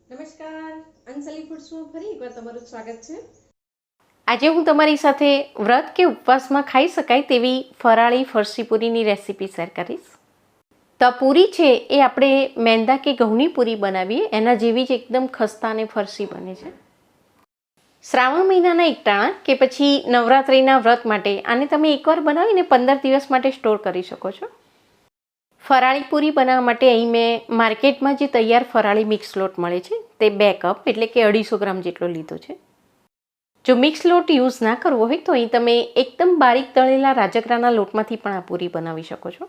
નમસ્કાર, અંસલી ફૂડ્સમાં ફરી એકવાર તમારું સ્વાગત છે। આજે હું તમારી સાથે વ્રત કે ઉપવાસમાં ખાઈ શકાય તેવી ફરાળી ફરસી પૂરીની રેસીપી શેર કરીશ। તો આ પૂરી છે એ આપણે મેંદા કે ઘઉંની પૂરી બનાવીએ એના જેવી જ એકદમ ખસ્તા અને ફરસી બને છે। શ્રાવણ મહિનાના એકટાણા કે પછી નવરાત્રિના વ્રત માટે આને તમે એકવાર બનાવીને 15 દિવસ માટે સ્ટોર કરી શકો છો। ફરાળી પૂરી બનાવવા માટે અહીં મેં માર્કેટમાં જે તૈયાર ફરાળી મિક્સ લોટ મળે છે તે 2 કપ એટલે કે 250 ગ્રામ જેટલો લીધો છે। જો મિક્સ લોટ યુઝ ના કરવો હોય તો અહીં તમે એકદમ બારીક દળેલા રાજગરાના લોટમાંથી પણ આ પૂરી બનાવી શકો છો।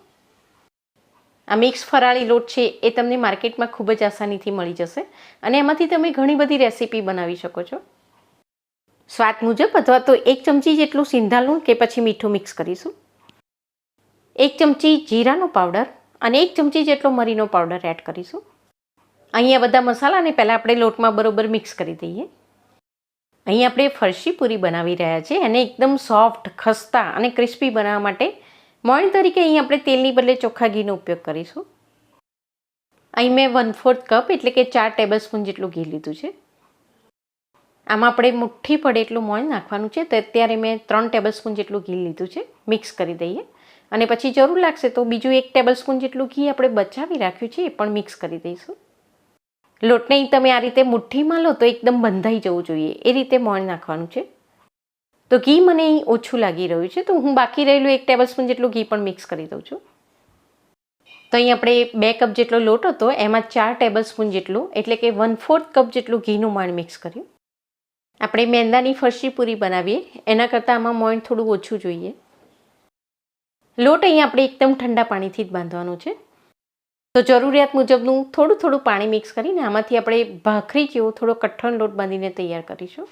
આ મિક્સ ફરાળી લોટ છે એ તમને માર્કેટમાં ખૂબ જ આસાનીથી મળી જશે અને એમાંથી તમે ઘણી બધી રેસીપી બનાવી શકો છો। સ્વાદ મુજબ અથવા તો 1 ચમચી જેટલું સિંધા લૂણ કે પછી મીઠું મિક્સ કરીશું। 1 ચમચી જીરાનો પાવડર અને 1 ચમચી જેટલો મરીનો પાવડર એડ કરીશું। અહીંયા બધા મસાલાને પહેલાં આપણે લોટમાં બરોબર મિક્સ કરી દઈએ। અહીં આપણે ફરસી પૂરી બનાવી રહ્યા છીએ અને એકદમ સોફ્ટ, ખસ્તા અને ક્રિસ્પી બનાવવા માટે મોણ તરીકે અહીં આપણે તેલની બદલે ચોખ્ખા ઘીનો ઉપયોગ કરીશું। અહીં મેં 1/4 કપ એટલે કે 4 ટેબલસ્પૂન જેટલું ઘી લીધું છે। આમાં આપણે મુઠ્ઠી પડે એટલું મોણ નાખવાનું છે, તો અત્યારે મેં 3 ટેબલસ્પૂન જેટલું ઘી લીધું છે। મિક્સ કરી દઈએ અને પછી જરૂર લાગશે તો બીજું 1 ટેબલસ્પૂન જેટલું ઘી આપણે બચાવી રાખ્યું છે એ પણ મિક્સ કરી દઈશું। લોટને તમે આ રીતે મુઠ્ઠીમાં લો તો એકદમ બંધાઈ જવું જોઈએ એ રીતે મોણ નાખવાનું છે। તો ઘી મને અહીં ઓછું લાગી રહ્યું છે તો હું બાકી રહેલું 1 ટેબલસ્પૂન જેટલું ઘી પણ મિક્સ કરી દઉં છું। તો અહીં આપણે 2 કપ જેટલો લોટ હતો એમાં 4 ટેબલસ્પૂન જેટલું એટલે કે 1/4 કપ જેટલું ઘીનું મોણ મિક્સ કર્યું। આપણે મેંદાની ફરસી પૂરી બનાવીએ એના કરતાં આમાં મોણ થોડું ઓછું જોઈએ। લોટ અહીં આપણે એકદમ ઠંડા પાણીથી જ બાંધવાનો છે। તો જરૂરિયાત મુજબનું થોડું થોડું પાણી મિક્સ કરીને આમાંથી આપણે ભાખરી જેવો થોડો કઠણ લોટ બાંધીને તૈયાર કરીશું।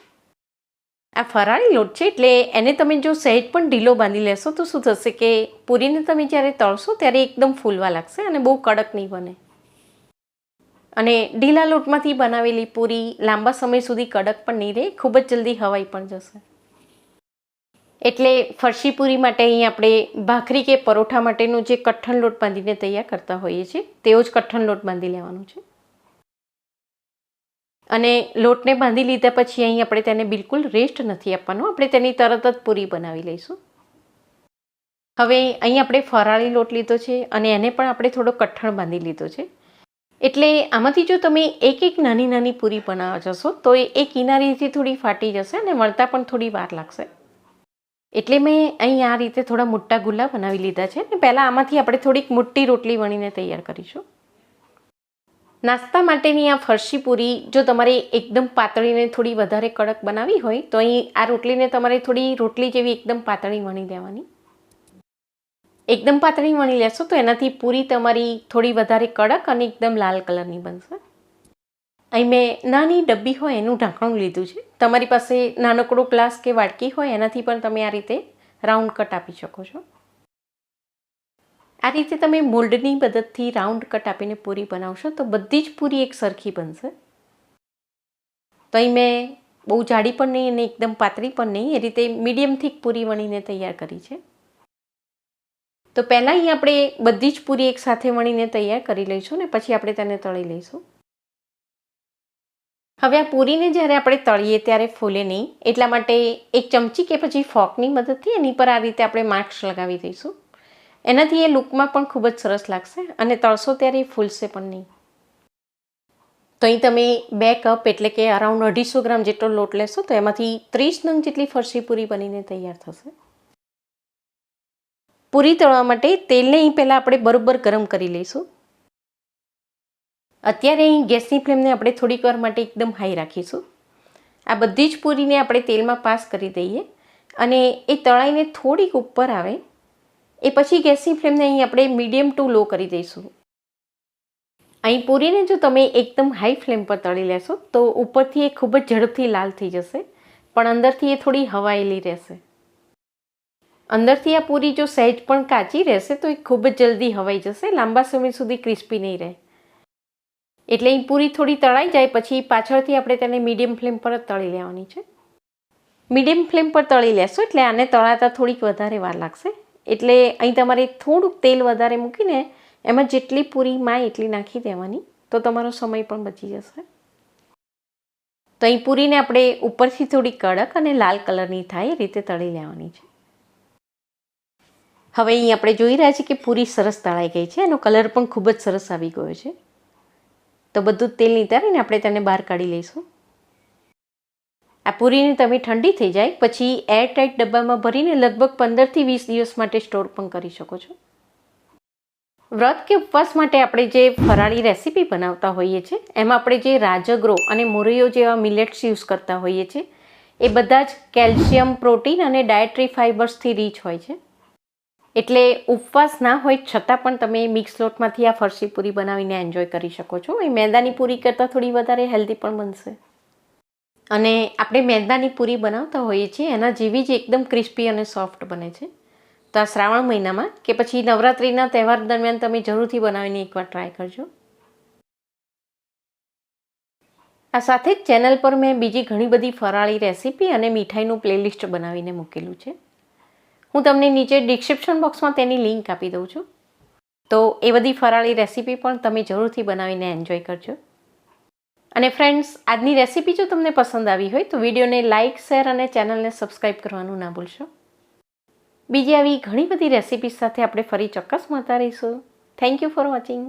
આ ફરાળી લોટ છે એટલે એને તમે જો સહેજ પણ ઢીલો બાંધી લેશો તો શું થશે કે પૂરીને તમે જ્યારે તળશો ત્યારે એકદમ ફૂલવા લાગશે અને બહુ કડક નહીં બને। અને ઢીલા લોટમાંથી બનાવેલી પૂરી લાંબા સમય સુધી કડક પણ નહીં રહે, ખૂબ જ જલ્દી હવાઈ પણ જશે। એટલે ફરસી પૂરી માટે અહીં આપણે ભાખરી કે પરોઠા માટેનો જે કઠણ લોટ બાંધીને તૈયાર કરતા હોઈએ છીએ તેવો જ કઠણ લોટ બાંધી લેવાનો છે। અને લોટને બાંધી લીધા પછી અહીં આપણે તેને બિલકુલ રેસ્ટ નથી આપવાનો, આપણે તેની તરત જ પૂરી બનાવી લઈશું। હવે અહીં આપણે ફરાળી લોટ લીધો છે અને એને પણ આપણે થોડો કઠણ બાંધી લીધો છે। એટલે આમાંથી જો તમે એક નાની નાની પૂરી બનાવવા જશો તો એ કિનારીથી થોડી ફાટી જશે અને વળતા પણ થોડી વાર લાગશે। એટલે મેં અહીં આ રીતે થોડા મોટા ગુલ્લા બનાવી લીધા છે અને પહેલાં આમાંથી આપણે થોડીક મોટી રોટલી વણીને તૈયાર કરીશું। નાસ્તા માટેની આ ફરસી પૂરી જો તમારે એકદમ પાતળીને થોડી વધારે કડક બનાવી હોય તો અહીં આ રોટલીને તમારે થોડી રોટલી જેવી એકદમ પાતળી વણી લેવાની। એકદમ પાતળી વણી લેશો તો એનાથી પૂરી તમારી થોડી વધારે કડક અને એકદમ લાલ કલરની બનશે। અહીં મેં નાની ડબ્બી હોય એનું ઢાંકણું લીધું છે। તમારી પાસે નાનકડો ગ્લાસ કે વાડકી હોય એનાથી પણ તમે આ રીતે રાઉન્ડ કટ આપી શકો છો। આ રીતે તમે મોલ્ડની મદદથી રાઉન્ડ કટ આપીને પૂરી બનાવશો તો બધી જ પૂરી એક સરખી બનશે। તો અહીં મેં બહુ જાડી પણ નહીં અને એકદમ પાતળી પણ નહીં, એ રીતે મીડિયમ થીક પૂરી વણીને તૈયાર કરી છે। તો પહેલાં અહીં આપણે બધી જ પૂરી એક સાથે વણીને તૈયાર કરી લઈશું ને પછી આપણે તેને તળી લઈશું। હવે આ પૂરીને જ્યારે આપણે તળીએ ત્યારે ફૂલે નહીં એટલા માટે એક ચમચી કે પછી ફોર્કની મદદથી એની પર આ રીતે આપણે માર્ક્સ લગાવી દઈશું। એનાથી એ લુકમાં પણ ખૂબ જ સરસ લાગશે અને તળશો ત્યારે એ ફૂલશે પણ નહીં। તો અહીં તમે 2 કપ એટલે કે અરાઉન્ડ 250 ગ્રામ જેટલો લોટ લેશો તો એમાંથી 30 નંગ જેટલી ફરસી પૂરી બનીને તૈયાર થશે। પૂરી તળવા માટે તેલને અહીં પહેલાં આપણે બરોબર ગરમ કરી લઈશું। અત્યારે અહીં ગેસની ફ્લેમને આપણે થોડીક વાર માટે એકદમ હાઈ રાખીશું। આ બધી જ પૂરીને આપણે તેલમાં પાસ કરી દઈએ અને એ તળાઈને થોડીક ઉપર આવે એ પછી ગેસની ફ્લેમને અહીં આપણે મીડિયમ ટુ લો કરી દઈશું। અહીં પૂરીને જો તમે એકદમ હાઈ ફ્લેમ પર તળી લેશો તો ઉપરથી એ ખૂબ જ ઝડપથી લાલ થઈ જશે પણ અંદરથી એ થોડી હવાયેલી રહેશે। અંદરથી આ પૂરી જો સહેજ પણ કાચી રહેશે તો એ ખૂબ જ જલ્દી હવાઈ જશે, લાંબા સમય સુધી ક્રિસ્પી નહીં રહે। એટલે એ પૂરી થોડી તળાઈ જાય પછી પાછળથી આપણે તેને મીડિયમ ફ્લેમ પર જ તળી લેવાની છે। મીડિયમ ફ્લેમ પર તળી લેશો એટલે આને તળાતા થોડીક વધારે વાર લાગશે। એટલે અહીં તમારે થોડુંક તેલ વધારે મૂકીને એમાં જેટલી પૂરી માય એટલી નાખી દેવાની તો તમારો સમય પણ બચી જશે। તો અહીં પૂરીને આપણે ઉપરથી થોડી કડક અને લાલ કલરની થાય એ રીતે તળી લેવાની છે. હવે અહીં આપણે જોઈ રહ્યા છીએ કે પૂરી સરસ તળાઈ ગઈ છે, એનો કલર પણ ખૂબ જ સરસ આવી ગયો છે. તો બધું જ તેલ નિતારીને આપણે તેને બહાર કાઢી લઈશું. આ પૂરીને તમે ઠંડી થઈ જાય પછી એરટાઇટ ડબ્બામાં ભરીને લગભગ 15થી 20 દિવસ માટે સ્ટોર પણ કરી શકો છો. વ્રત કે ઉપવાસ માટે આપણે જે ફરાળી રેસીપી બનાવતા હોઈએ છીએ એમાં આપણે જે રાજગરો અને મોરૈયો જેવા મિલેટ્સ યુઝ કરતા હોઈએ છીએ એ બધા જ કેલ્શિયમ, પ્રોટીન અને ડાયટરી ફાઇબર્સથી રીચ હોય છે. એટલે ઉપવાસ ના હોય છતાં પણ તમે મિક્સ લોટમાંથી આ ફરસી પૂરી બનાવીને એન્જોય કરી શકો છો. એ મેંદાની પૂરી કરતાં થોડી વધારે હેલ્ધી પણ બનશે. અને આપણે મેંદાની પૂરી બનાવતા હોઈએ છીએ એના જેવી જ એકદમ ક્રિસ્પી અને સોફ્ટ બને છે. તો આ શ્રાવણ મહિનામાં કે પછી નવરાત્રિના તહેવાર દરમિયાન તમે જરૂરથી બનાવીને એકવાર ટ્રાય કરજો. આ સાથે જ ચેનલ પર મેં બીજી ઘણી બધી ફરાળી રેસીપી અને મીઠાઈનું પ્લેલિસ્ટ બનાવીને મૂકેલું છે. હું તમને નીચે ડિસ્ક્રિપ્શન બોક્સમાં તેની લિંક આપી દઉં છું. તો એ બધી ફરાળી રેસીપી પણ તમે જરૂરથી બનાવીને એન્જોય કરજો. અને ફ્રેન્ડ્સ, આજની રેસીપી જો તમને પસંદ આવી હોય તો વિડીયોને લાઇક, શેર અને ચેનલને સબસ્ક્રાઈબ કરવાનું ના ભૂલશો. બીજી આવી ઘણી બધી રેસીપીઝ સાથે આપણે ફરી ચોક્કસ મળતા રહીશું. Thank you for watching.